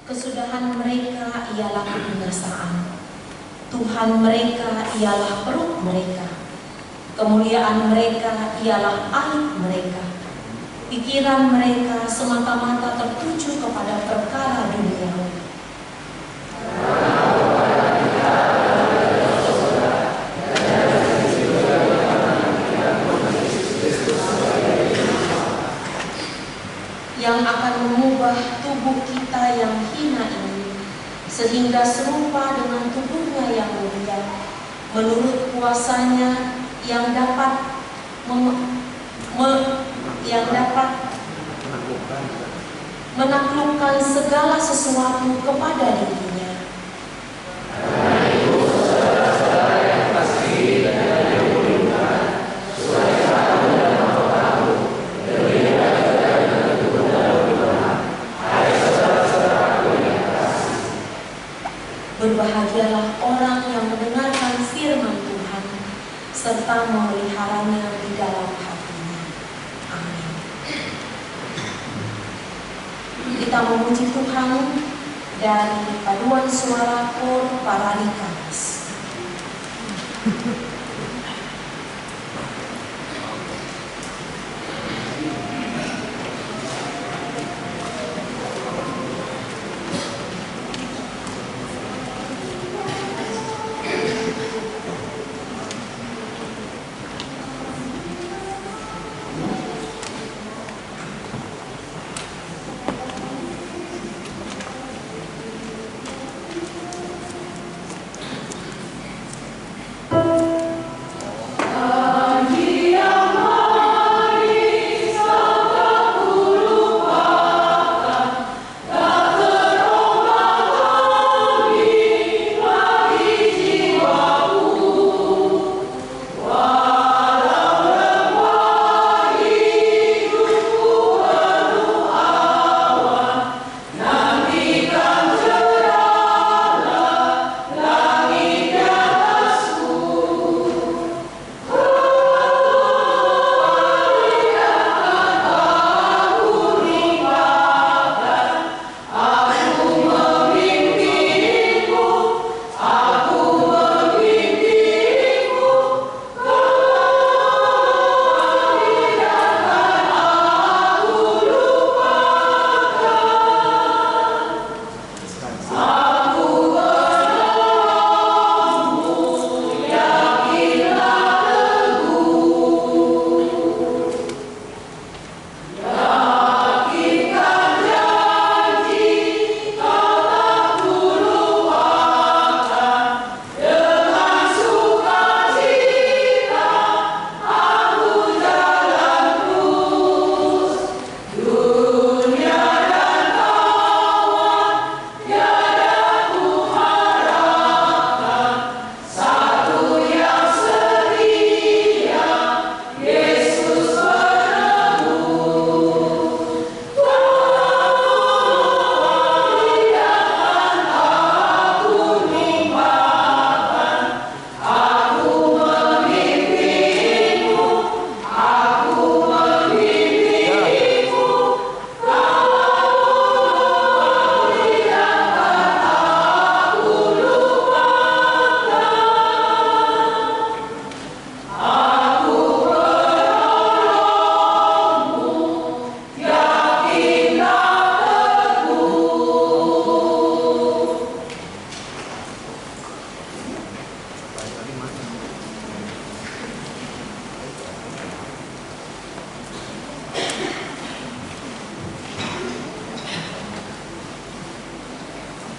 Kesudahan mereka ialah kebinasaan. Tuhan mereka ialah perut mereka. Kemuliaan mereka ialah aib mereka. Pikiran mereka semata-mata tertuju kepada perkara duniawi. Yang akan mengubah tubuh kita yang hina ini sehingga serupa dengan tubuhnya yang mulia menurut kuasanya yang dapat menaklukkan segala sesuatu kepada dirinya. Berbahagialah orang yang mendengarkan firman Tuhan serta memeliharanya di dalam hatinya. Amin. Kita memuji Tuhan dari paduan suara kor Paralikamis.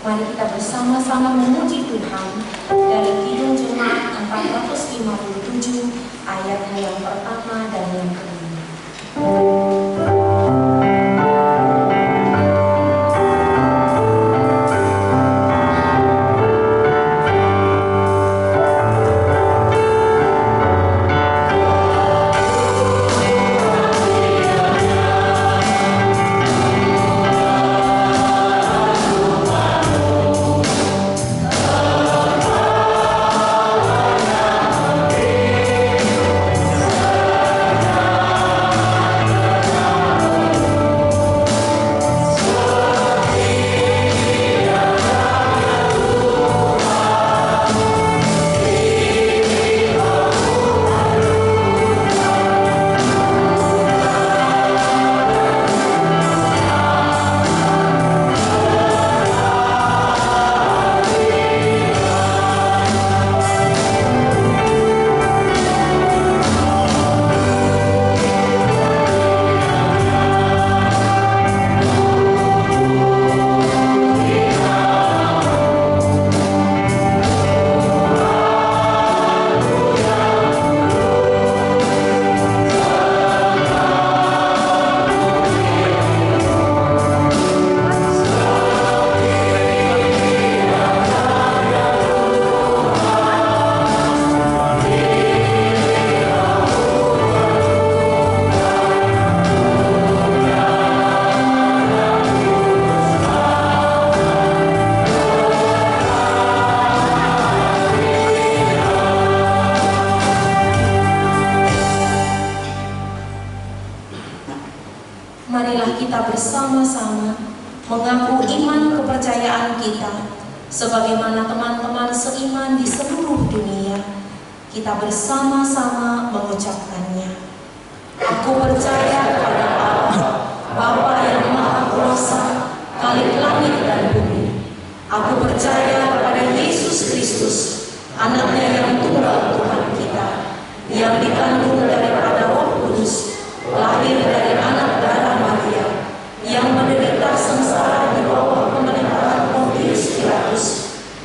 Mari kita bersama-sama memuji Tuhan dari Kidung Jemaat 457 ayatnya yang pertama dan yang kelima. iman kepercayaan kita, sebagaimana teman-teman seiman di seluruh dunia, kita bersama-sama mengucapkannya. Aku percaya kepada Allah, Bapa yang Maha Kuasa, Khalik langit dan bumi. Aku percaya kepada Yesus Kristus, Anaknya yang tunggal Tuhan kita, yang dikandung daripada Roh Kudus, lahir dari anak darah Maria, yang menderita sengsara di bawah pemerintahan Pontius Pilatus,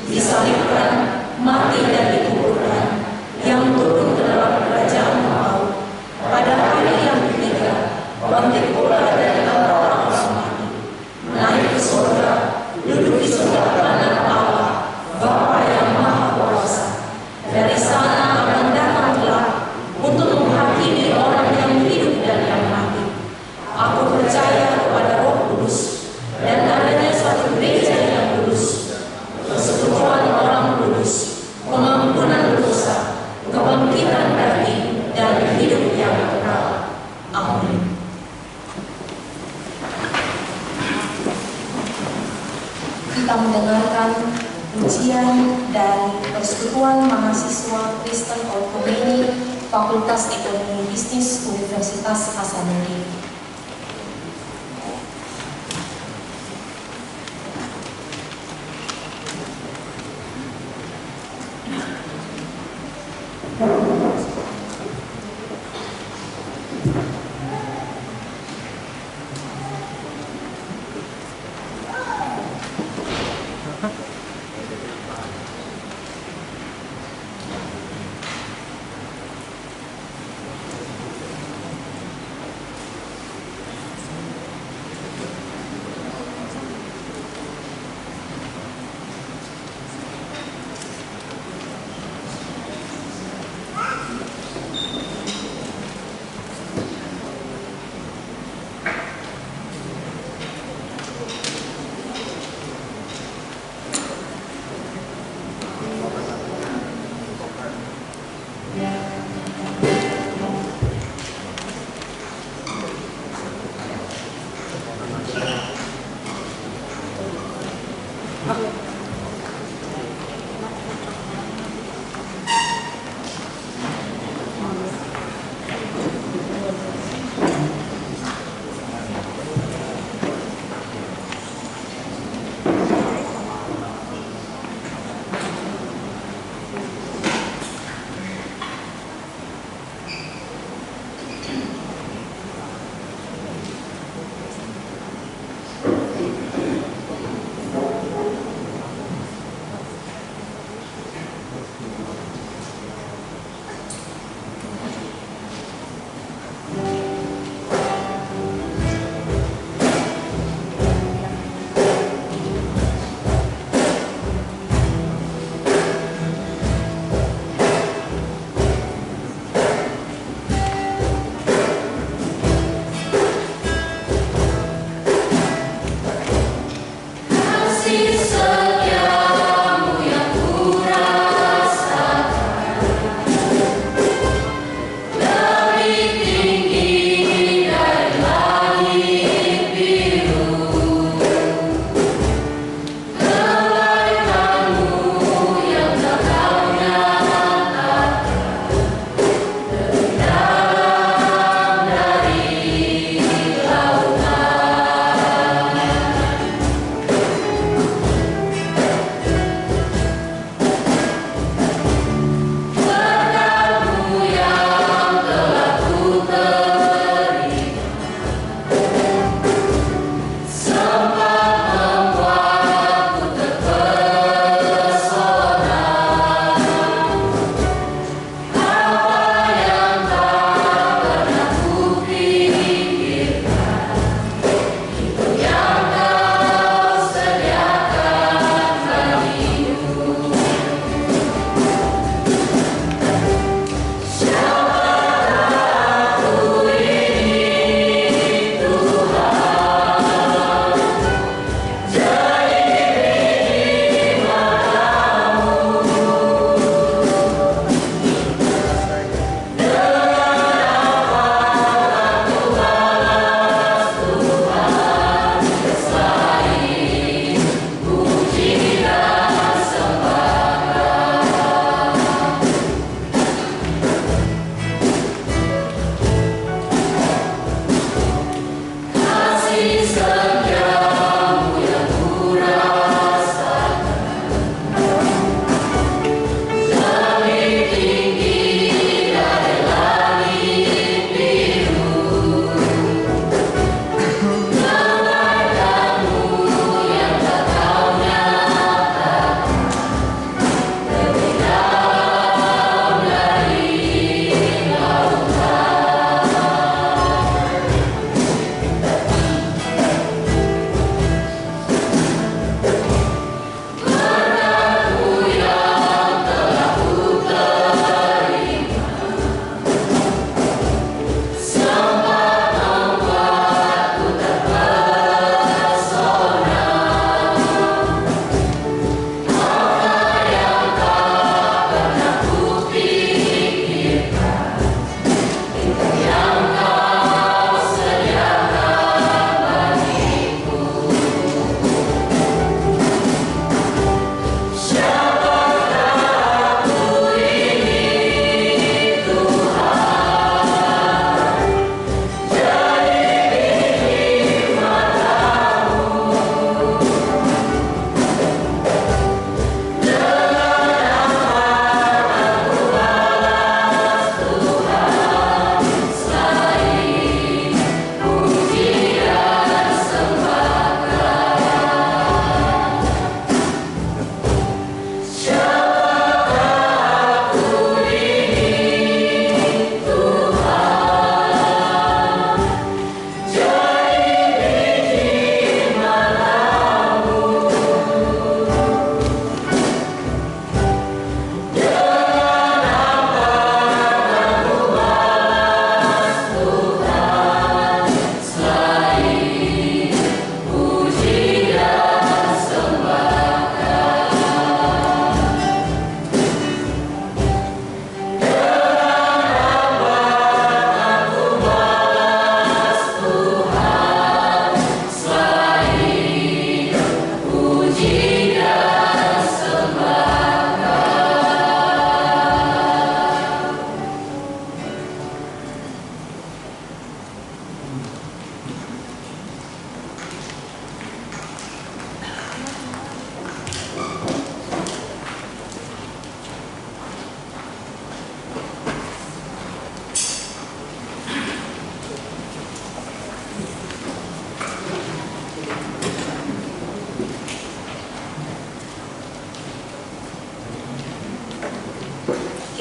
disalibkan, mati dan dikuburkan, yang turun ke dalam kerajaan maut, pada hari yang ketiga bangkit pula dari antara orang mati, naik ke surga, duduk di sebelah kanan Allah, Bapa yang Maha Kuasa. Dari sana akan datang kelak untuk menghakimi orang yang hidup dan yang mati. Aku percaya kepada Roh Kudus dan adanya suatu gereja yang kudus, persekutuan orang kudus, pengampunan dosa, kebangkitan daging, dan hidup yang kekal. Amin. Kita mendengarkan ujian dari Persekutuan Mahasiswa Kristen Otomeni Fakultas Ekonomi Bisnis Universitas Hasanuddin.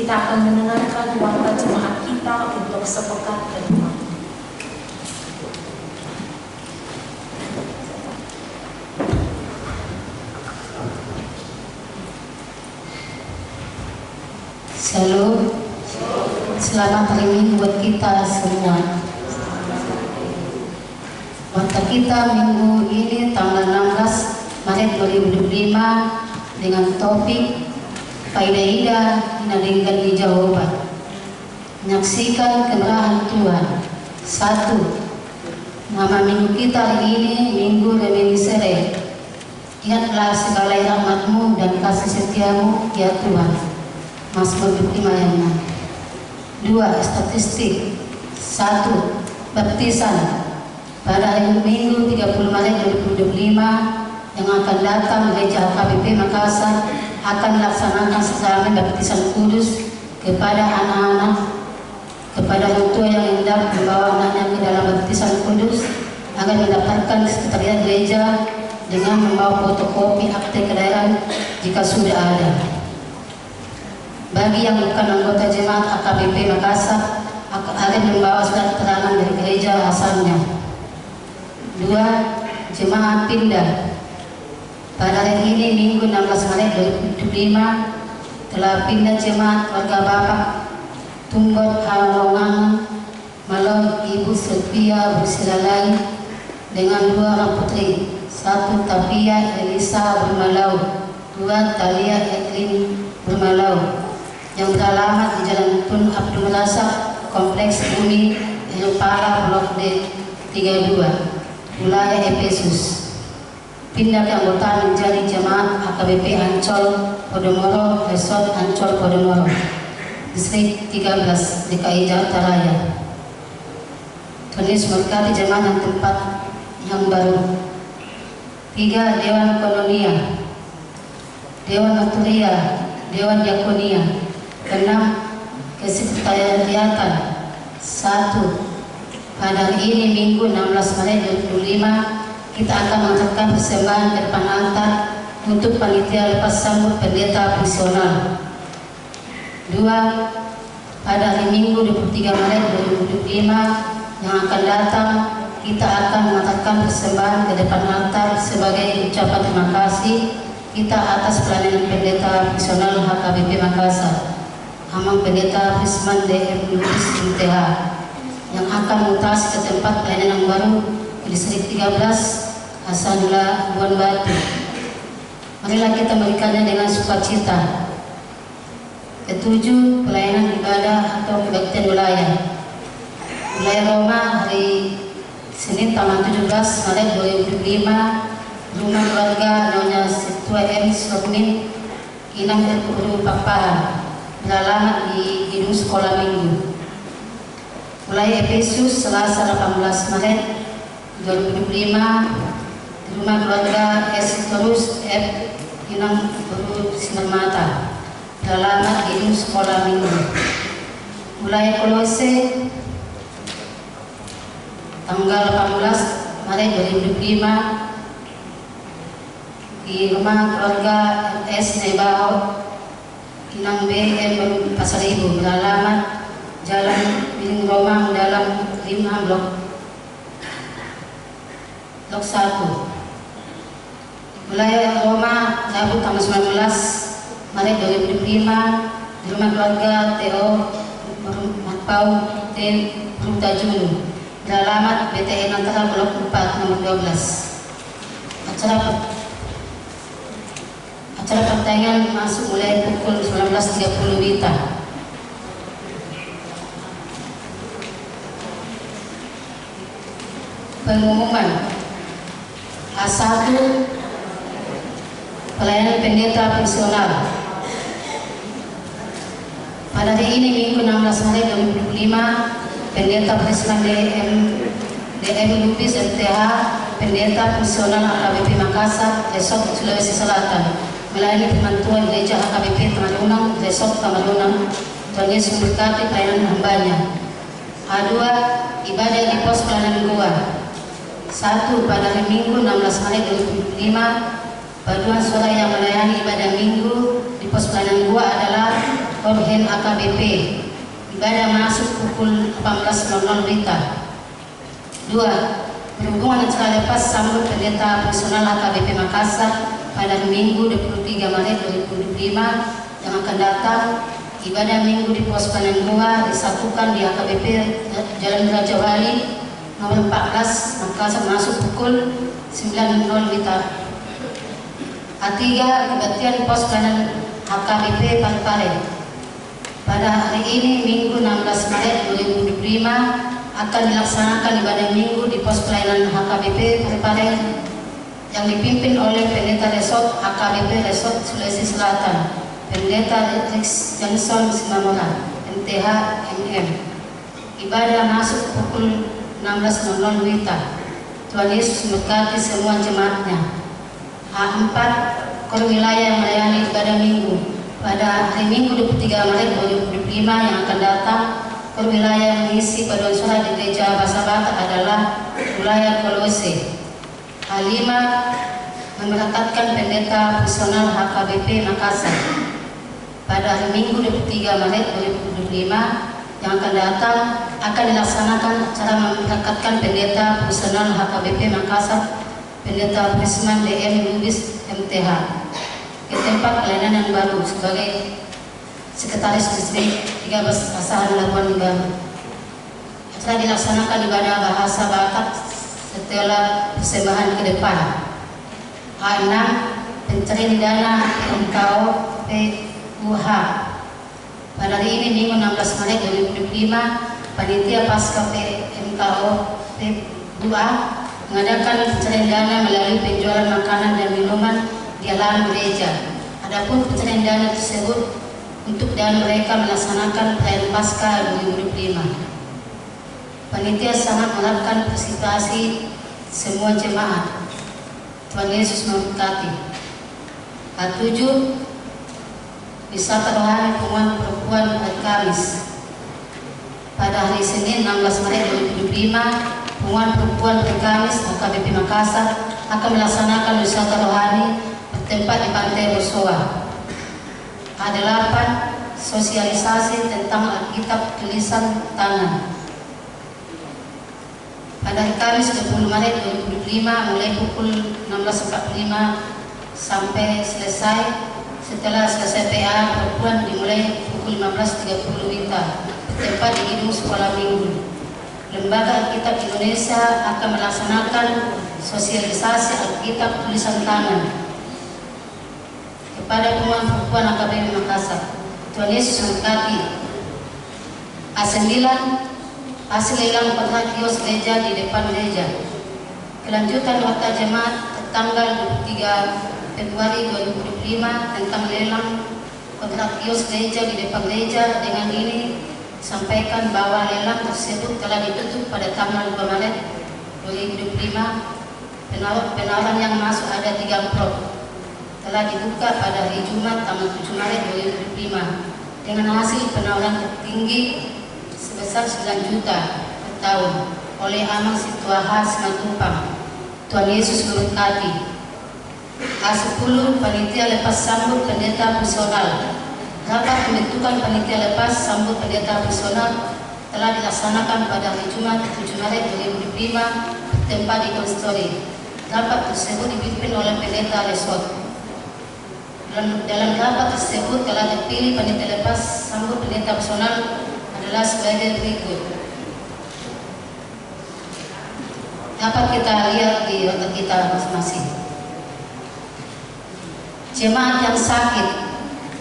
Kita akan mendengarkan warta jemaat kita untuk sepekan ke depan. Shalom. Selamat hari Minggu buat kita semua. Warta kita minggu ini tanggal 16 Maret 2025 dengan topik Faidah Inalinggan di Jawaban. Menyaksikan kemerahan Tuhan. 1. Nama minggu kita hari ini Minggu Reminiscere. Ingatlah segala rahmat-Mu dan kasih setia-Mu ya Tuhan. Mazmur 25 ayat 6. 2. Statistik. 1. Baptisan. Pada hari Minggu 30 Maret 2025 yang akan datang Gereja HKBP Makassar akan melaksanakan sakramen baptisan kudus kepada anak-anak, kepada orang tua yang hendak membawa anaknya ke dalam baptisan kudus akan mendaftarkan di sekretariat gereja dengan membawa fotokopi akte kelahiran jika sudah ada. Bagi yang bukan anggota jemaat HKBP Makassar akan membawa surat keterangan dari gereja asalnya. 2. Jemaat pindah. Pada hari ini Minggu 16 Maret 2025 telah pindah jemaat keluarga Bapak Tunggot Halongan Malon Ibu Sophia Busilalai dengan 2 orang putri, 1 Tapia Elisa Bermalau, 2 Talia Eklin Bermalau, yang beralamat di Jalan Tun Abdul Razak, Kompleks Bumi Elpala Blok D 32, wilayah Efesus. Pindah keanggotaan menjadi jemaat HKBP Ancol Podomoro, Resort Ancol Podomoro, Distrik 13 DKI Jakarta Raya. Tuhan Yesus memberkati jemaat dan tempat yang baru. 3. Dewan Kononia, Dewan Maturia, Dewan Diakonia. 6. Kesekretariatan. 1. Pada hari ini Minggu 16 Maret 2025 kita akan mengantarkan persembahan ke depan altar untuk panitia lepas sambut pendeta fungsional. 2. Pada hari Minggu 23 Maret 2025 yang akan datang kita akan mengantarkan persembahan ke depan altar sebagai ucapan terima kasih kita atas pelayanan pendeta fungsional HKBP Makassar, Amang Pendeta Fisman DM Lubis MTH, yang akan mutasi ke tempat pelayanan yang baru di Distrik 13 Hasanullah Buan Batu. Marilah kita memberikannya dengan sukacita. 7. Pelayanan ibadah atau kebaktian wilayah. Wilayah Roma hari Senin tanggal 17 Maret 2025, rumah keluarga Nyonya Situa M. Sokmin Inang Guru Pakpahan, beralamat di gedung sekolah minggu. Wilayah Efesus Selasa 18 Maret 2025, di rumah keluarga S. Terus F. Inang Guru Sinar Mata, beralamat di gedung sekolah minggu. Wilayah Kolose tanggal 18 Maret 2025, di rumah keluarga S. Nebao Inang BM Pasar Ibu, beralamat Jalan Biling Romang dalam 5 blok 1. Wilayah Roma Rabu tanggal 19 Maret 2025, di rumah keluarga Teo Matpau Ten Rutajulu, beralamat BTN Antara Blok 4 nomor 12. Acara pertandingan masuk mulai pukul 19.30 WITA. Pengumuman A1 pelayanan pendeta fungsional. Pada hari ini Minggu 16 Maret 2025, Pendeta Presiden DM Lubis MTH, Pendeta Fungsional HKBP Makassar, Resort Sulawesi Selatan, melayani pembantuan Gereja HKBP Tamalunang, Resort Tamalunang. Tuhan Yesus memberkati pelayanan hambanya. A2, ibadah di pos pelayanan Goa. 1. Pada hari Minggu 16 Maret 2025, paduan suara yang melayani ibadah Minggu di pos pelayanan Goa adalah Orhen AKBP. Ibadah masuk pukul 18.00 WITA. 2. Berhubungan acara lepas sambut pendeta fungsional HKBP Makassar pada hari Minggu 23 Maret 2025 yang akan datang, ibadah Minggu di pos pelayanan Goa disatukan di HKBP Jalan Raja Wali nomor 14 Makassar masuk pukul 9.00 WITA. A3. Kebaktian pos pelayanan HKBP Parepare. Pada hari ini Minggu 16 Maret 2025 akan dilaksanakan ibadah Minggu di pos pelayanan HKBP Parepare yang dipimpin oleh Pendeta Resort HKBP Resort Sulawesi Selatan, Pendeta Rex Johnson Simamora, MTH MM. Ibadah masuk pukul 16.00 WITA. Tuhan Yesus memberkati semua jemaatnya. A4. Kor wilayah yang melayani ibadah Minggu pada hari Minggu 23 Maret 2025 yang akan datang, kor wilayah yang mengisi paduan suara di Gereja Bahasa Batak adalah wilayah Kolose. A5. Memberangkatkan pendeta fungsional HKBP Makassar pada hari Minggu 23 Maret 2025 yang akan datang akan dilaksanakan cara memberangkatkan pendeta fungsional HKBP Makassar, Pendeta Presiden DM Lubis MTH ke tempat pelayanan yang baru sebagai Sekretaris Distrik 13 Asahan Labuan Baru. Acara dilaksanakan ibadah bahasa Batak setelah persembahan ke depan. A6. Pencarian dana MKO PUH. Pada hari ini Minggu 16 Maret 2025, Panitia Pasca PMKO PUH mengadakan pencarian dana melalui penjualan makanan dan minuman di halaman gereja. Adapun pencarian dana tersebut untuk dana mereka melaksanakan perayaan Paskah 2025. Panitia sangat mengharapkan partisipasi semua jemaat. Tuhan Yesus memberkati. A7. Wisata rohani penguat perempuan hari Kamis. Pada hari Senin 16 Maret 2025, penguat perempuan hari Kamis HKBP Makassar akan melaksanakan wisata rohani bertempat di Pantai Rosoa. A8. Sosialisasi tentang Alkitab tulisan tangan. Pada hari Kamis 20 Maret 2025 mulai pukul 16.45 sampai selesai. Setelah selesai PA perempuan dimulai pukul 15.30 WITA bertempat di gedung sekolah minggu. Lembaga Alkitab Indonesia akan melaksanakan sosialisasi Alkitab tulisan tangan kepada penguat perempuan HKBP Makassar. Tuhan Yesus memberkati. A9. Hasil lelang kontrak kios gereja di depan gereja. Kelanjutan nota jemaat tanggal 23 Februari 2025 tentang lelang kontrak kios gereja di depan gereja. Dengan ini sampaikan bahwa lelang tersebut telah ditutup pada tanggal 5 Maret 2025. Penawaran yang masuk ada 3 amplop telah dibuka pada hari Jumat tanggal 7 Maret 2025 dengan hasil penawaran tertinggi sebesar 9 juta per tahun oleh Amang Situaha Simatupang. Tuhan Yesus memberkati. A10. Panitia lepas sambut pendeta fungsional. Rapat pembentukan panitia lepas sambut pendeta fungsional telah dilaksanakan pada hari Jumat 7 Maret 2025 tempat di Konstori. Rapat tersebut dipimpin oleh pendeta Resort. Dalam rapat tersebut telah terpilih panitia lepas sambut pendeta fungsional adalah sebagai berikut. Dapat kita lihat di otak kita masing-masing. Jemaat yang sakit,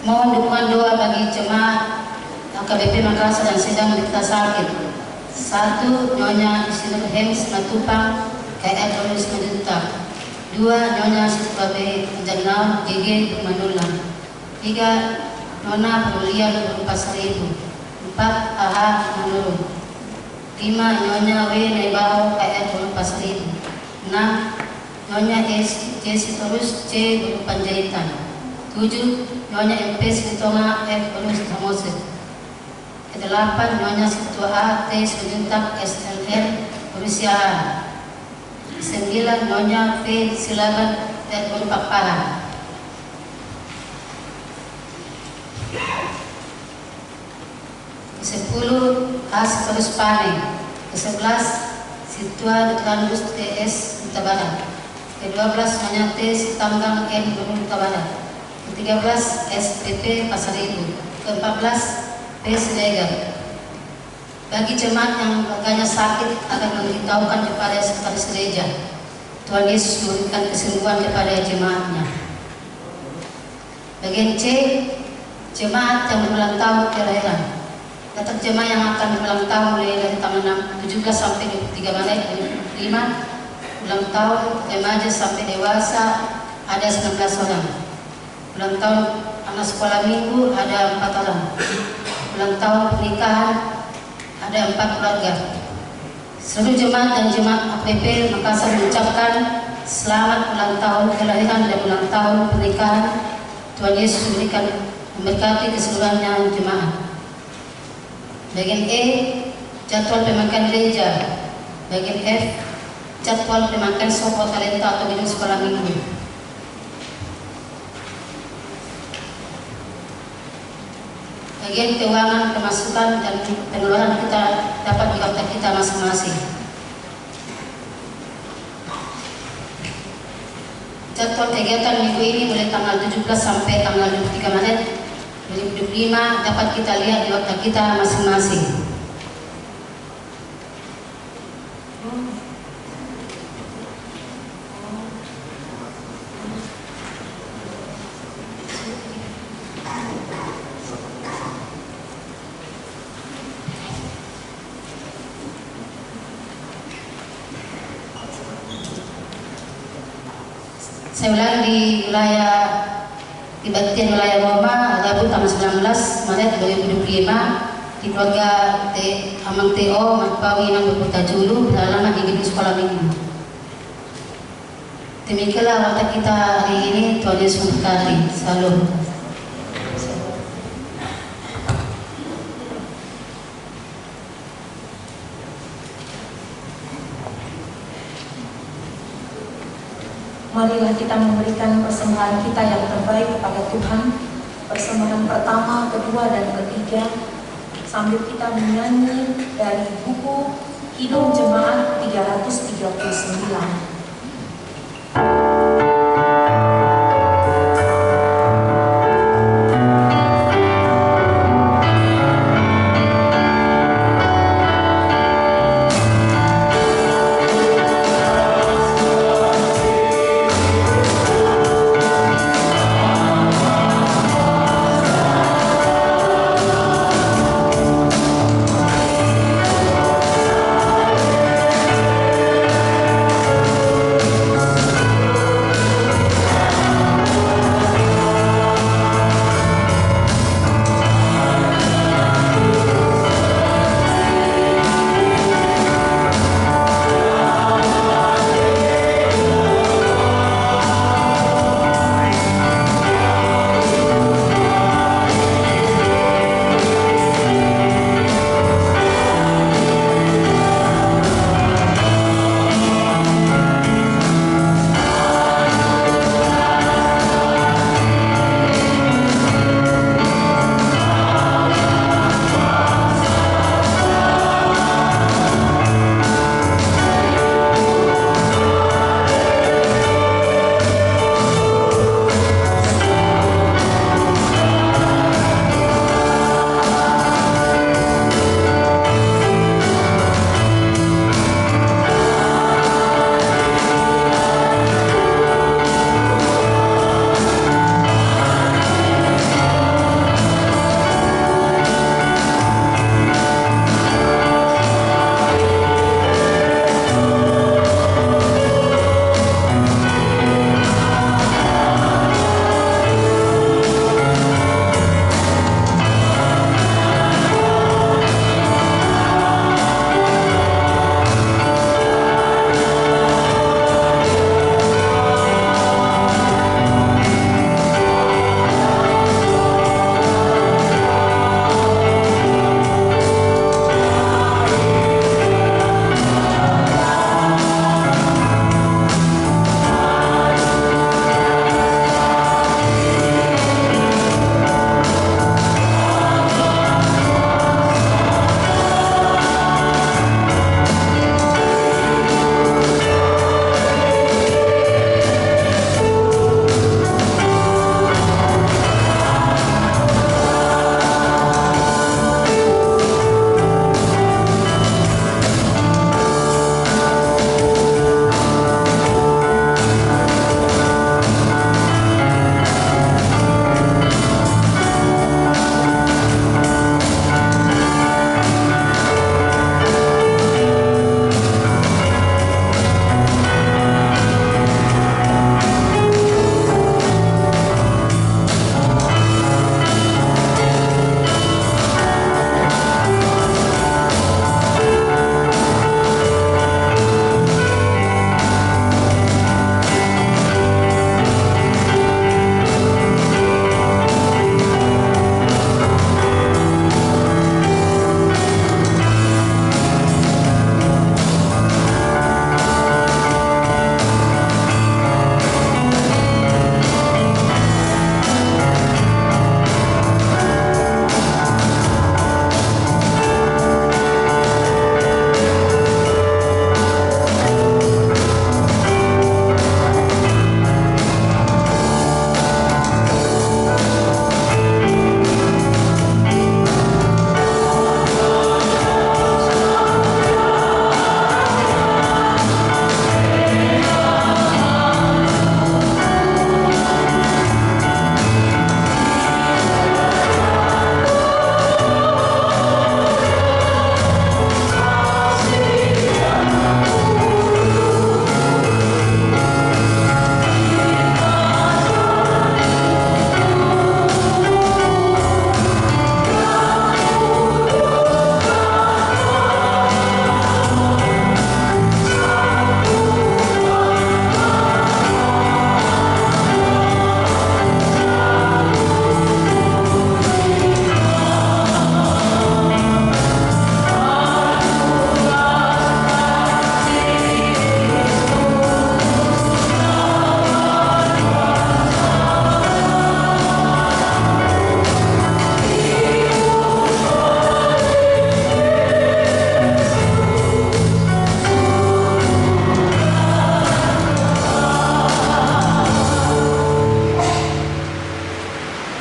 mohon dukungan doa bagi jemaat HKBP Makassar yang sedang menderita sakit. 1. Nyonya Isinur Hems Matupang, KR Polres menderita. 2. Nyonya sebagai Janau GG Manulang. 3. Nona Pemulihan berupa 1.000. 4. AH menurun. 5. Nyonya W Naibao KR berupa 1.000. 6. Nyonya Jesi Terus C berupa jahitan. 7. Nyonya MP Sitonga F berupa Samosir. 8. Nyonya Ketua A T Sujuntak SLR berusia A. 9. Nyonya V Silaban dan berupa Parah. 10. As Terus Pane. 11. Situa Detlandus TS Huta Barat. 12. Nyonya T Sitambang N Gunung Huta Barat. 13. SPP Pasar Ibu. 14. P Siregar. Bagi jemaat yang keluarganya sakit akan memberitahukan kepada sekretaris gereja. Tuhan Yesus memberikan kesembuhan kepada jemaatnya. Bagian C, jemaat yang berulang tahun kelahiran. Daftar jemaah yang akan berulang tahun mulai dari tanggal 17 sampai 23 Maret 2025. Ulang tahun remaja sampai dewasa ada 19 orang. Ulang tahun anak sekolah minggu ada 4 orang. Ulang tahun pernikahan ada 4 keluarga. Seluruh jemaat dan jemaat APP Makassar mengucapkan selamat ulang tahun kelahiran dan ulang tahun pernikahan. Tuhan Yesus memberkati keseluruhannya jemaat. Bagian E, jadwal pemakaian gereja. Bagian F, jadwal pemakaian sopor talenta atau gedung sekolah minggu. Bagian keuangan, pemasukan dan pengeluaran kita dapat di daftar kita masing-masing. Jadwal kegiatan minggu ini mulai tanggal 17 sampai tanggal 23 Maret 2025 dapat kita lihat di daftar kita masing-masing. Saya ulang di Kebaktian wilayah Roma, Rabu tanggal 19 Maret 2025 di keluarga Amang TO Matpawi Nang Kota Julu beralamat di gedung sekolah minggu. Demikianlah waktu kita hari ini. Tuhan Yesus memberkati. Salam. Marilah kita memberikan persembahan kita yang terbaik kepada Tuhan. Persembahan pertama, kedua, dan ketiga sambil kita menyanyi dari buku Hidup Jemaat 339.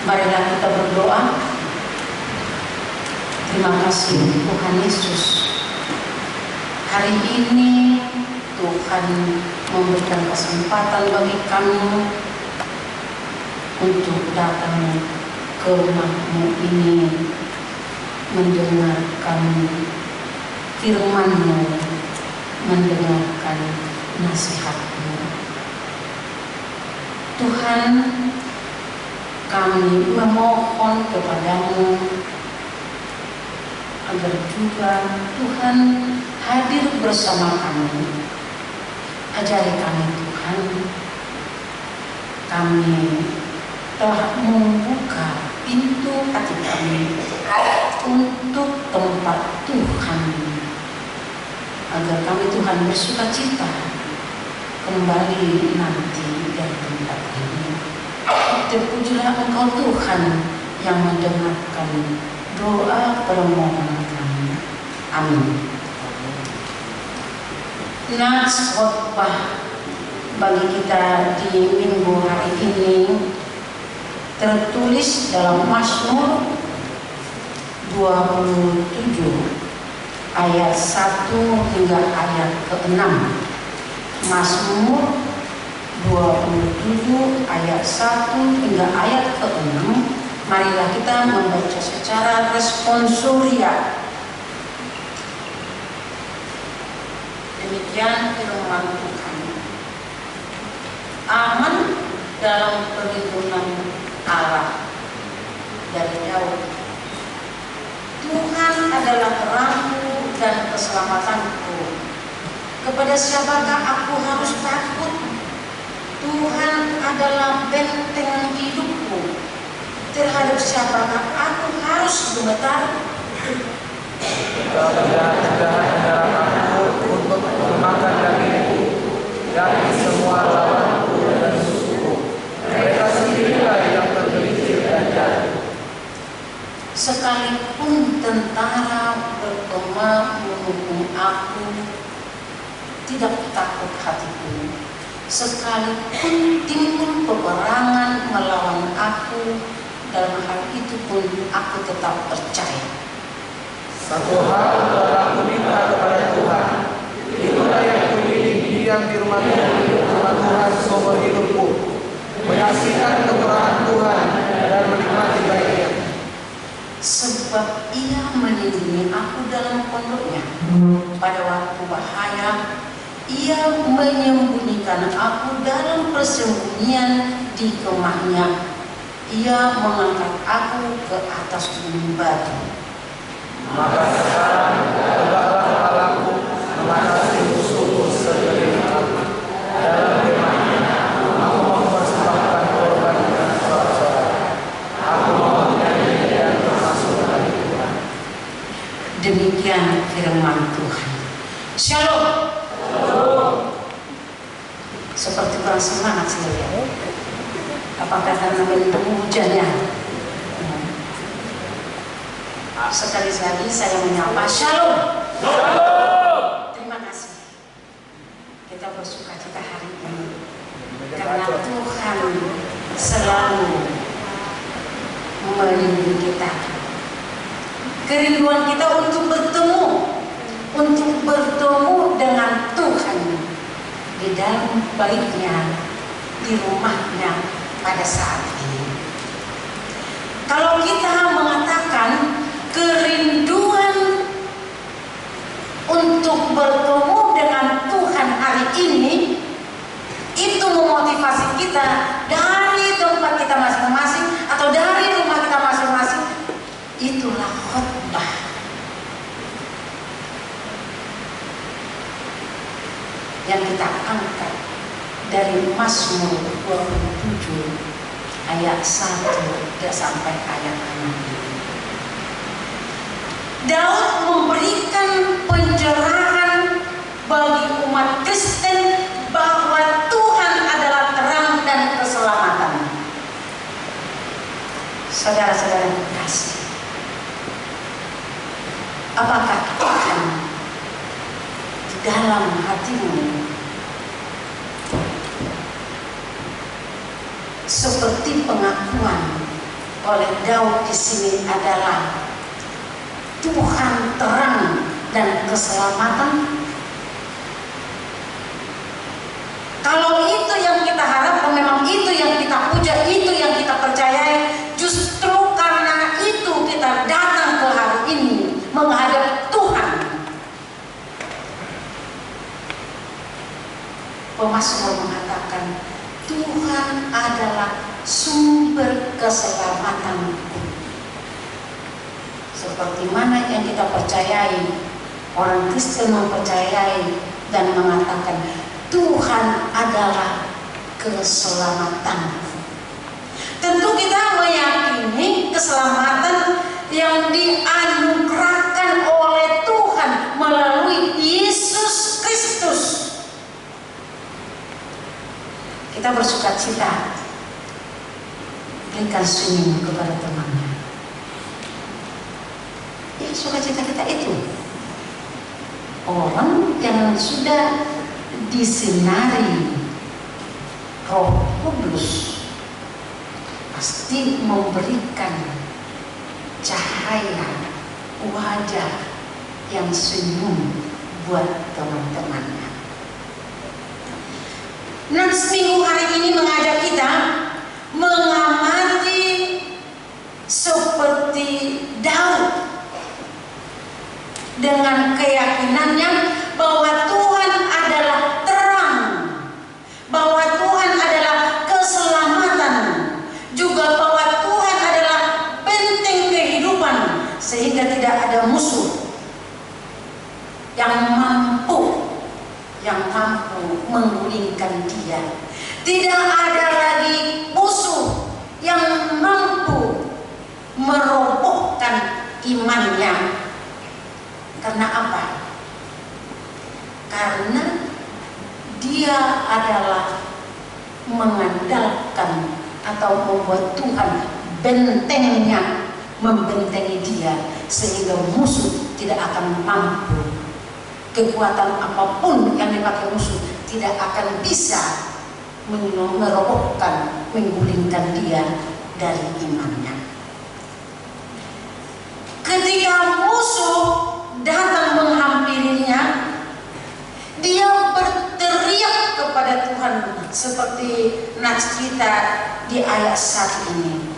Marilah kita berdoa. Terima kasih Tuhan Yesus. Hari ini Tuhan memberikan kesempatan bagi kami untuk datang ke rumah-Mu ini, mendengarkan firman-Mu, mendengarkan nasihat-Mu. Tuhan, kami memohon kepadamu agar juga Tuhan hadir bersama kami. Ajari kami Tuhan, kami telah membuka pintu hati kami untuk tempat Tuhan, agar kami Tuhan bersuka cita kembali nanti dari tempat ini. Terpujilah Engkau Tuhan yang mendengarkan doa permohonan kami. Amin. Nats khotbah bagi kita di minggu hari ini tertulis dalam Mazmur 27 ayat 1 hingga ayat ke-6. Mazmur 27 ayat 1 hingga ayat ke-6. Marilah kita membaca secara responsoria. Demikian firman Tuhan. Aman dalam perlindungan Allah. Dari Daud. Tuhan adalah terangku dan keselamatanku. Kepada siapakah aku harus takut? Tuhan adalah benteng hidupku. Terhadap siapakah aku harus gemetar? Jangan menyerang aku untuk memakan dagingku dari semua lawanku dan musuhku. Mereka sendirilah yang tergelincir dan jatuh. Sekalipun tentara berkemah menghukum aku, tidak takut hatiku. Sekalipun timbul peperangan melawan aku, dalam hal itu pun aku tetap percaya. Satu hal telah aku minta kepada Tuhan, itulah yang kupilih, diam di rumah Tuhan seumur hidupku, menyaksikan kemurahan Tuhan dan menikmati baiknya. Sebab Ia melindungi aku dalam pondoknya. Pada waktu bahaya, Ia menyembunyikan aku dalam persembunyian di kemahnya. Ia mengangkat aku ke atas gunung batu. Maka sekarang tegaklah kepalaku mengatasi musuhku sekeliling aku. Dalam kemahnya aku mempersembahkan korban dan sorak-sorai. Aku mau menyanyi dan bermasuk bagi Tuhan. Demikian firman Tuhan. Shalom. Seperti kurang semangat saya lihat. Apakah karena mendung hujannya? Sekali lagi saya menyapa Shalom. Terima kasih. Kita bersuka cita hari ini karena Tuhan selalu melindungi kita. Kerinduan kita untuk bertemu dengan Tuhan di dalam baitnya, di rumahnya pada saat ini. Kalau kita mengatakan kerinduan untuk bertemu dengan Tuhan hari ini, itu memotivasi kita dari tempat kita masing-masing atau dari rumah kita masing-masing. Itulah khotbah. Yang kita angkat dari Mazmur 27 ayat 1 sampai ayat 6. Daud memberikan pencerahan bagi umat Kristen bahwa Tuhan adalah terang dan keselamatan. Saudara-saudara kasih, apakah Tuhan di dalam hatimu seperti pengakuan oleh Daud di sini adalah Tuhan terang dan keselamatan. Kalau itu yang kita harapkan, memang itu yang kita puja, itu yang kita percayai, justru karena itu kita datang ke hari ini menghadap Tuhan. Pemasmur mengatakan, Tuhan adalah sumber keselamatanku. Seperti mana yang kita percayai, orang Kristen mempercayai dan mengatakan, Tuhan adalah keselamatanku. Tentu kita meyakini keselamatan yang dianugerahkan oleh Tuhan melalui Yesus Kristus. Kita bersuka cita, berikan senyum kepada temannya. Ya, sukacita kita itu orang yang sudah disinari Roh Kudus pasti memberikan cahaya wajah yang senyum buat teman-temannya. Nah, seminggu hari ini mengajak kita mengamati seperti Daud dengan keyakinannya bahwa Tuhan adalah terang, bahwa Tuhan adalah keselamatan, juga bahwa Tuhan adalah benteng kehidupan, sehingga tidak ada musuh yang mampu menggulingkan dia. Tidak ada lagi musuh yang mampu merobohkan imannya. Karena apa? Karena dia adalah mengandalkan atau membuat Tuhan bentengnya, membentengi dia, sehingga musuh tidak akan mampu. Kekuatan apapun yang dipakai musuh tidak akan bisa merobohkan, menggulingkan dia dari imannya. Ketika musuh datang menghampirinya, dia berteriak kepada Tuhan seperti nats kita di ayat 1 ini.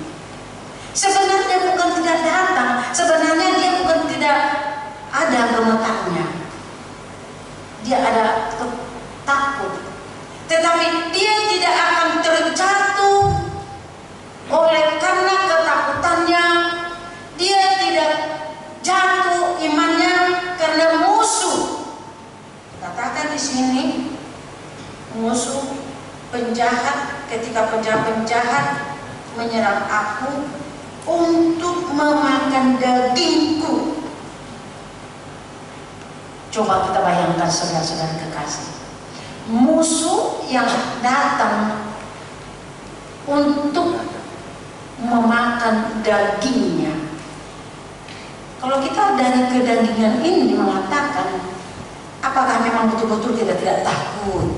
Sebenarnya bukan tidak datang, sebenarnya dia bukan tidak ada gemetarnya. Dia ada takut, tetapi dia tidak akan terjatuh oleh karena ketakutannya. Dia tidak jatuh imannya karena musuh. Katakan di sini musuh, penjahat, ketika penjahat menyerang aku untuk memakan dagingku. Coba kita bayangkan saudara-saudara kekasih, musuh yang datang untuk memakan dagingnya. Kalau kita dari kedagingan ini mengatakan, apakah memang betul-betul kita tidak takut?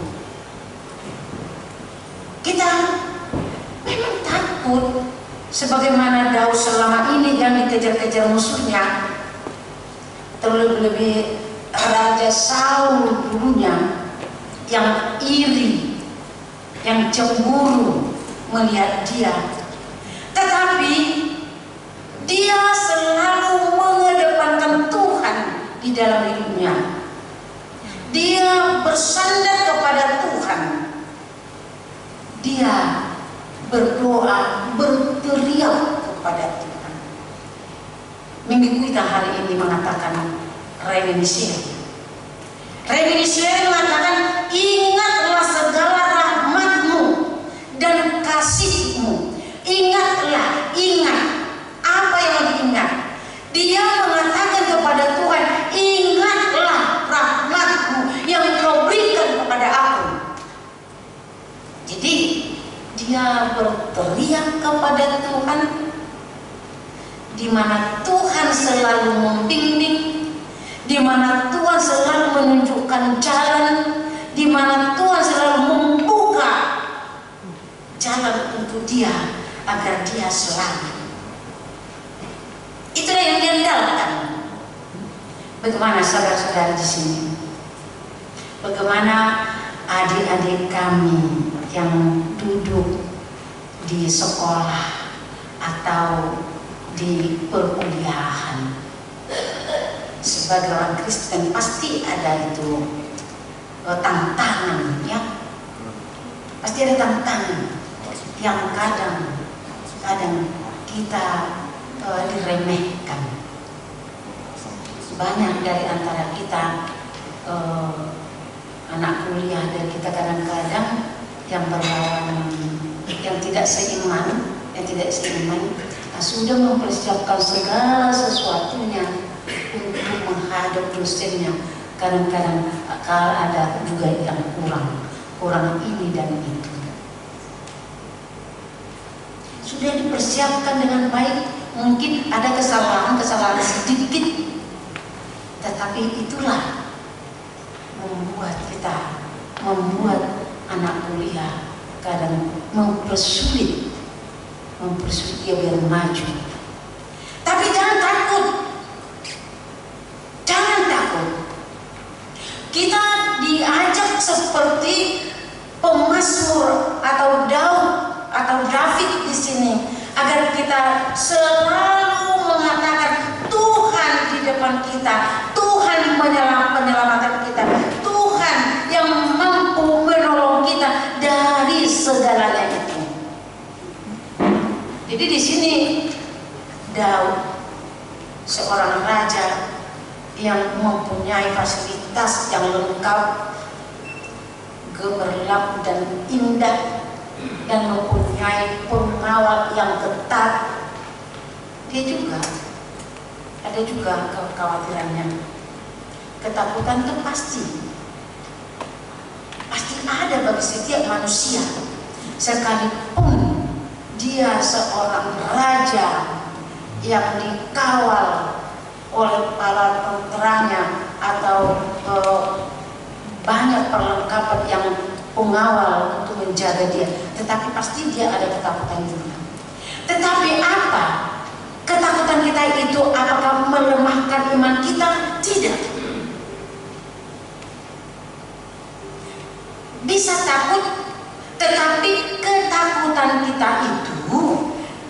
Kita memang takut, sebagaimana Daud selama ini yang dikejar-kejar musuhnya. Terlebih Raja Saul dulunya yang iri, yang cemburu melihat dia, tetapi dia selalu mengedepankan Tuhan di dalam hidupnya. Dia bersandar kepada Tuhan. Dia berdoa, berteriak kepada Tuhan. Minggu kita hari ini mengatakan reminiscere. Reminiscere mengatakan, ingatlah segala rahmat-Mu dan kasih-Mu. Ingatlah, ingat. Apa yang diingat? Dia mengatakan kepada Tuhan, ingatlah rahmat-Mu yang Kau berikan kepada aku. Jadi dia berteriak kepada Tuhan, di mana Tuhan selalu membimbing, di mana Tuhan selalu menunjukkan jalan, di mana Tuhan selalu membuka jalan untuk dia agar dia selamat. yang diandalkan. Bagaimana saudara-saudara di sini? Bagaimana adik-adik kami yang duduk di sekolah atau di perkuliahan? Sebagai orang Kristen pasti ada itu tantangan, ya. Pasti ada tantangan yang kadang kita diremehkan. Banyak dari antara kita anak kuliah dan kita kadang-kadang yang berlawan, yang tidak seiman, sudah mempersiapkan segala sesuatunya untuk menghadap dosennya. Kadang-kadang ada juga yang kurang ini dan itu. Sudah dipersiapkan dengan baik, mungkin ada kesalahan sedikit, tetapi itulah membuat anak kuliah kadang mempersulit dia biar maju. Tapi jangan takut. Kita diajak seperti pemazmur atau Daud atau David di sini, agar kita selalu mengatakan Tuhan di depan kita, Tuhan menyelamatkan kita, Tuhan yang mampu menolong kita dari segalanya itu. Jadi di sini Daud, seorang raja yang mempunyai fasilitas yang lengkap, gemerlap dan indah, dan mempunyai pengawal yang ketat. Dia juga ada kekhawatirannya. Ketakutan itu pasti ada bagi setiap manusia, sekalipun dia seorang raja yang dikawal oleh para tenteranya atau banyak perlengkapan yang pengawal untuk menjaga dia, tetapi pasti dia ada ketakutan juga. Tetapi apa? Ketakutan kita itu apakah melemahkan iman kita? Tidak. Bisa takut, tetapi ketakutan kita itu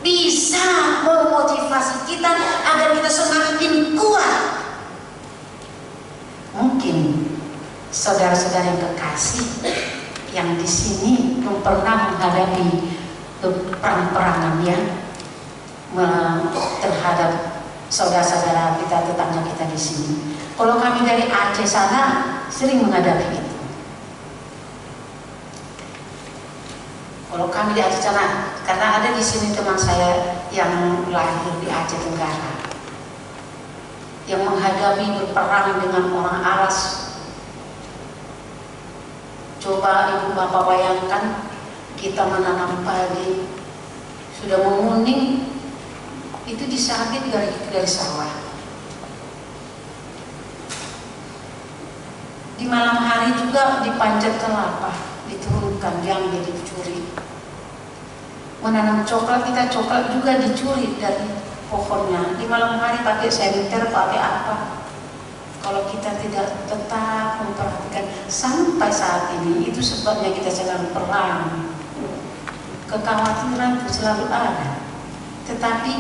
bisa memotivasi kita agar kita semakin kuat. Mungkin saudara-saudara yang kekasih yang di sini belum pernah menghadapi perang-perangan ya terhadap saudara-saudara kita, tetangga kita di sini. Kalau kami dari Aceh sana sering menghadapi itu. Kalau kami di Aceh sana, karena ada di sini teman saya yang lahir di Aceh Tenggara, yang menghadapi berperang dengan orang Aras. Coba ibu bapak bayangkan, kita menanam padi sudah menguning, itu disabit dari sawah. Di malam hari juga dipanjat kelapa, diturunkan, diambil, dicuri. Menanam coklat, kita coklat juga dicuri dari pohonnya. Di malam hari pakai senter, pakai apa? Kalau kita tidak tetap memperhatikan sampai saat ini, itu sebabnya kita sedang perang. Kekhawatiran itu selalu ada. Tetapi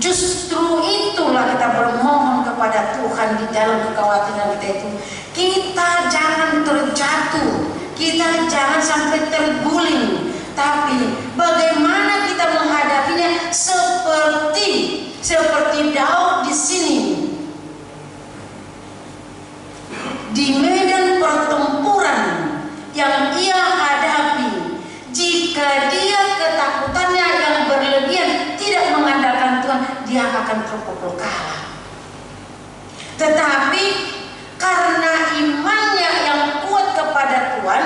justru itulah kita bermohon kepada Tuhan di dalam kekhawatiran kita itu. Kita jangan terjatuh, kita jangan sampai terguling. Tapi bagaimana kita menghadapinya seperti Daud di sini. Di medan pertempuran yang ia hadapi, jika dia ketakutannya yang berlebihan tidak mengandalkan Tuhan, dia akan terpukul kalah. Tetapi karena imannya yang kuat kepada Tuhan,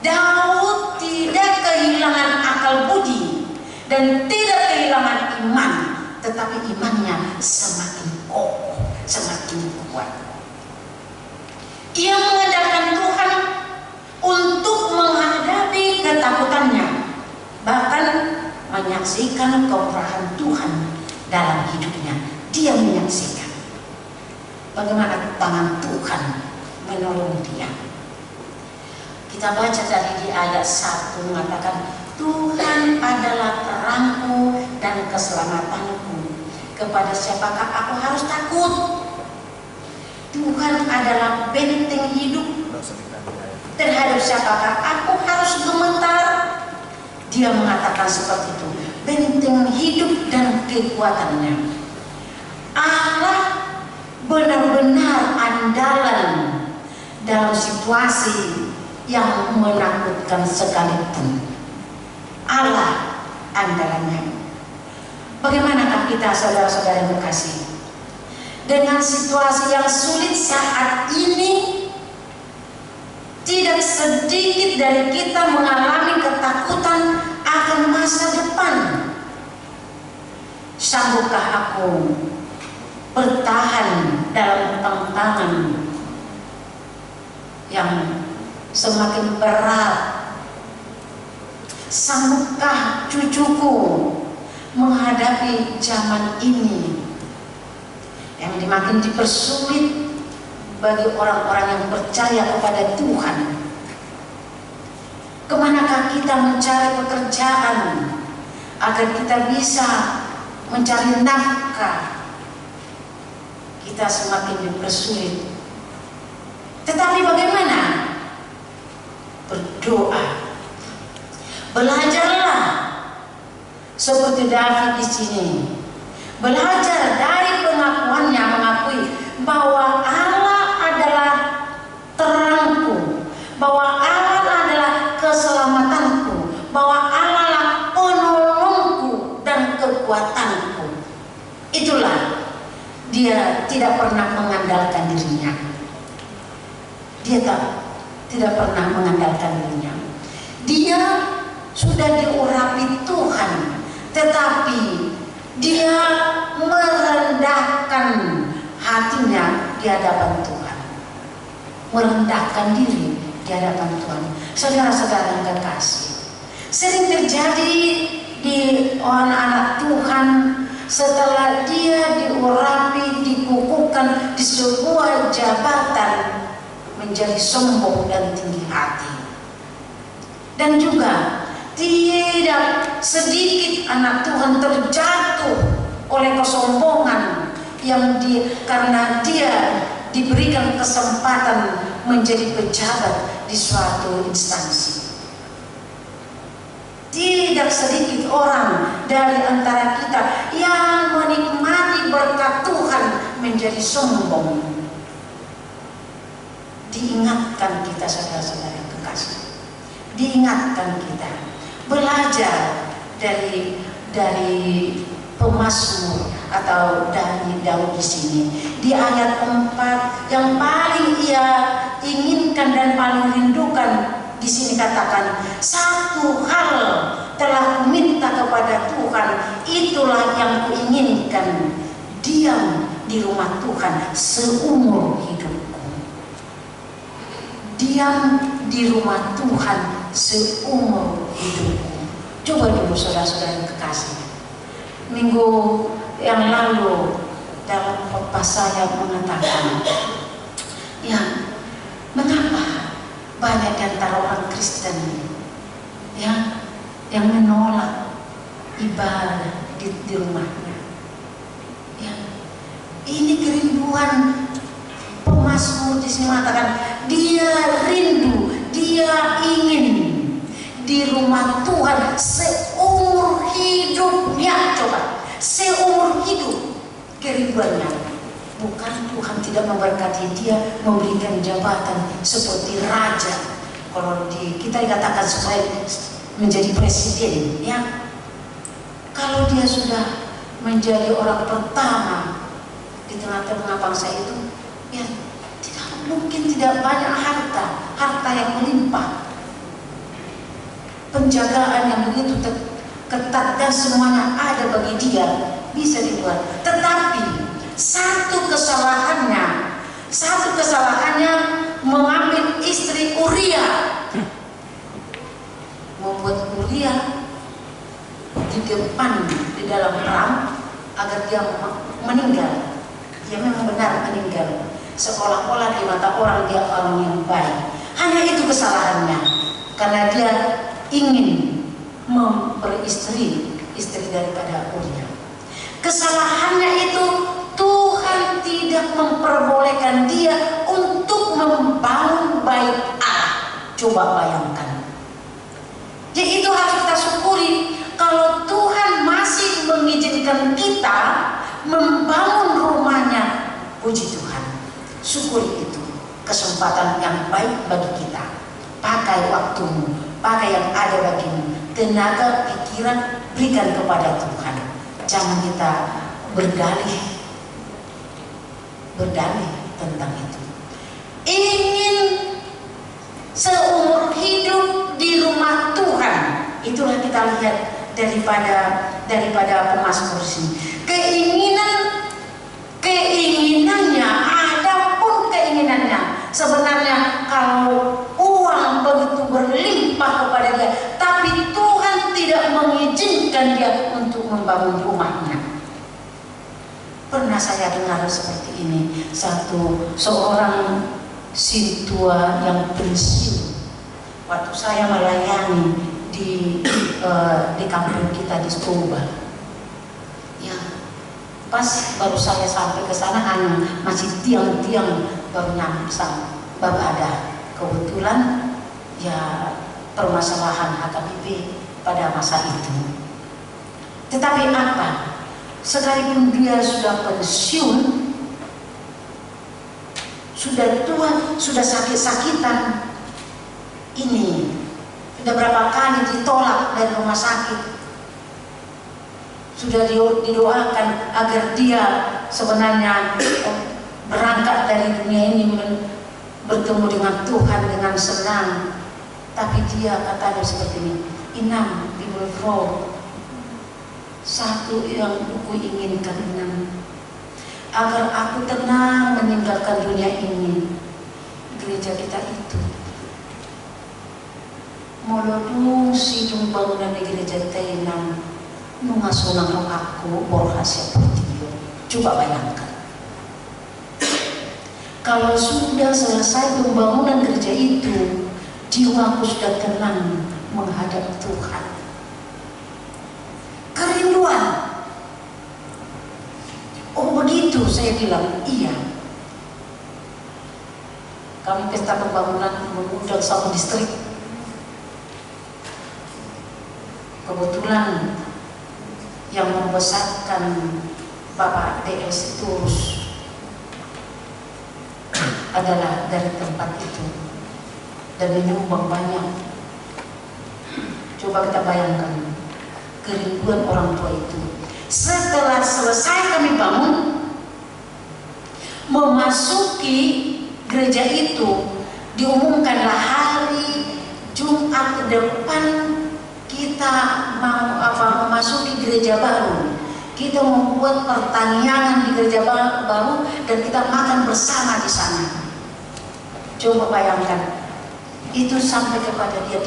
Daud tidak kehilangan akal budi dan tidak kehilangan iman, tetapi imannya semakin kokoh, semakin kuat. Ia mengandalkan Tuhan untuk menghadapi ketakutannya, bahkan menyaksikan kemurahan Tuhan dalam hidupnya. Dia menyaksikan bagaimana tangan Tuhan menolong dia. Kita baca dari di ayat 1 mengatakan, Tuhan adalah terangku dan keselamatanku. Kepada siapakah aku harus takut? Tuhan adalah benteng hidup. Terhadap siapakah aku harus gemetar? Dia mengatakan seperti itu. Benteng hidup dan kekuatannya. Allah benar-benar andalan dalam situasi yang menakutkan sekalipun. Allah andalannya. Bagaimanakah kita saudara-saudara yang berkasih? Dengan situasi yang sulit saat ini, tidak sedikit dari kita mengalami ketakutan akan masa depan. Sanggupkah aku bertahan dalam tantangan yang semakin berat? Sanggupkah cucuku menghadapi zaman ini yang makin dipersulit bagi orang-orang yang percaya kepada Tuhan? Kemanakah kita mencari pekerjaan agar kita bisa mencari nafkah? Kita semakin dipersulit. Tetapi bagaimana? Berdoa. Belajarlah seperti David di sini. Belajar dari pengakuannya, mengakui bahwa Allah adalah terangku, bahwa Allah adalah keselamatanku, bahwa Allah adalah penolongku dan kekuatanku. Itulah dia tidak pernah mengandalkan dirinya. Dia tidak pernah mengandalkan dirinya. Dia sudah diurapi Tuhan, tetapi dia merendahkan hatinya di hadapan Tuhan, merendahkan diri di hadapan Tuhan. Saudara-saudara yang terkasih, sering terjadi di anak-anak Tuhan setelah dia diurapi, dikukuhkan di sebuah jabatan, menjadi sombong dan tinggi hati. Dan juga tidak sedikit anak Tuhan terjatuh oleh kesombongan karena dia diberikan kesempatan menjadi pejabat di suatu instansi. Tidak sedikit orang dari antara kita yang menikmati berkat Tuhan menjadi sombong. Diingatkan kita saudara-saudara yang kekasih. Diingatkan kita belajar dari pemazmur atau dari Daud di sini. Di ayat 4 yang paling ia inginkan dan paling rindukan, di sini katakan, satu hal telah kuminta kepada Tuhan, itulah yang kuinginkan, diam di rumah Tuhan seumur hidupku. Diam di rumah Tuhan seumur hidupku. Coba dulu saudara-saudara yang kekasih. Minggu yang lalu dalam khotbah saya mengatakan, ya, mengapa banyak di antara orang Kristen ya yang menolak ibadah di rumahnya? Ya, ini kerinduan pemazmur di sini mengatakan, dia rindu, dia ingin di rumah Tuhan seumur hidupnya. Coba, seumur hidup kerinduannya. Bukan Tuhan tidak memberkati dia, memberikan jabatan seperti raja. Kalau kita dikatakan supaya menjadi presiden, ya. Kalau dia sudah menjadi orang pertama di tengah-tengah bangsa itu, ya mungkin tidak banyak harta yang melimpah, penjagaan yang begitu ketat dan semuanya ada bagi dia, bisa dibuat. Tetapi satu kesalahannya mengambil istri Uria, membuat Uria di depan di dalam perang, agar dia meninggal. Dia memang benar meninggal, seolah-olah di mata orang dia orang yang baik. Hanya itu kesalahannya, karena dia ingin memperistri istri daripada Uria. Kesalahannya itu Tuhan tidak memperbolehkan dia untuk membangun bait Allah. Coba bayangkan. Jadi itu harus kita syukuri, kalau Tuhan masih mengizinkan kita membangun rumahnya. Puji Tuhan, syukuri itu kesempatan yang baik bagi kita. Pakai waktumu, pakai yang ada bagimu, tenaga, pikiran, berikan kepada Tuhan. Jangan kita berdalih tentang itu. Ingin seumur hidup di rumah Tuhan, itulah kita lihat daripada pemazmur sini. Keinginannya, adapun keinginannya, sebenarnya kalau uang begitu berlimpah kepada dia, tapi Tuhan tidak mengizinkan dia untuk membangun rumahnya. Pernah saya dengar seperti ini, seorang sintua yang pensiun. Waktu saya melayani di kampung kita di Toba, ya, pas baru saya sampai ke sana masih tiang-tiang baru nyampe sana, baru ada. Kebetulan ya permasalahan HKBP pada masa itu. Tetapi apa? Sekalipun dia sudah pensiun, sudah tua, sudah sakit-sakitan, ini sudah berapa kali ditolak dari rumah sakit, sudah didoakan agar dia sebenarnya berangkat dari dunia ini bertemu dengan Tuhan dengan senang. Tapi dia katanya seperti ini, Inam, Bible Flow, satu yang aku inginkan, Inam, agar aku tenang meninggalkan dunia ini. Gereja kita itu molodung sidung bangunan di gereja kita Inam nungasunang aku borhasia portillo. Coba bayangkan, kalau sudah selesai pembangunan gereja itu, jiwaku sudah tenang menghadap Tuhan. Kerinduan. Oh begitu, saya bilang iya. Kami pesta pembangunan mengundang satu distrik. Kebetulan yang membesarkan Bapak DS Turus adalah dari tempat itu dan menyumbang banyak. Coba kita bayangkan kerinduan orang tua itu. Setelah selesai kami bangun, memasuki gereja itu, diumumkanlah hari Jumat depan kita mau memasuki gereja baru. Kita membuat pertanian di gereja baru dan kita makan bersama di sana. Coba bayangkan, itu sampai kepada dia.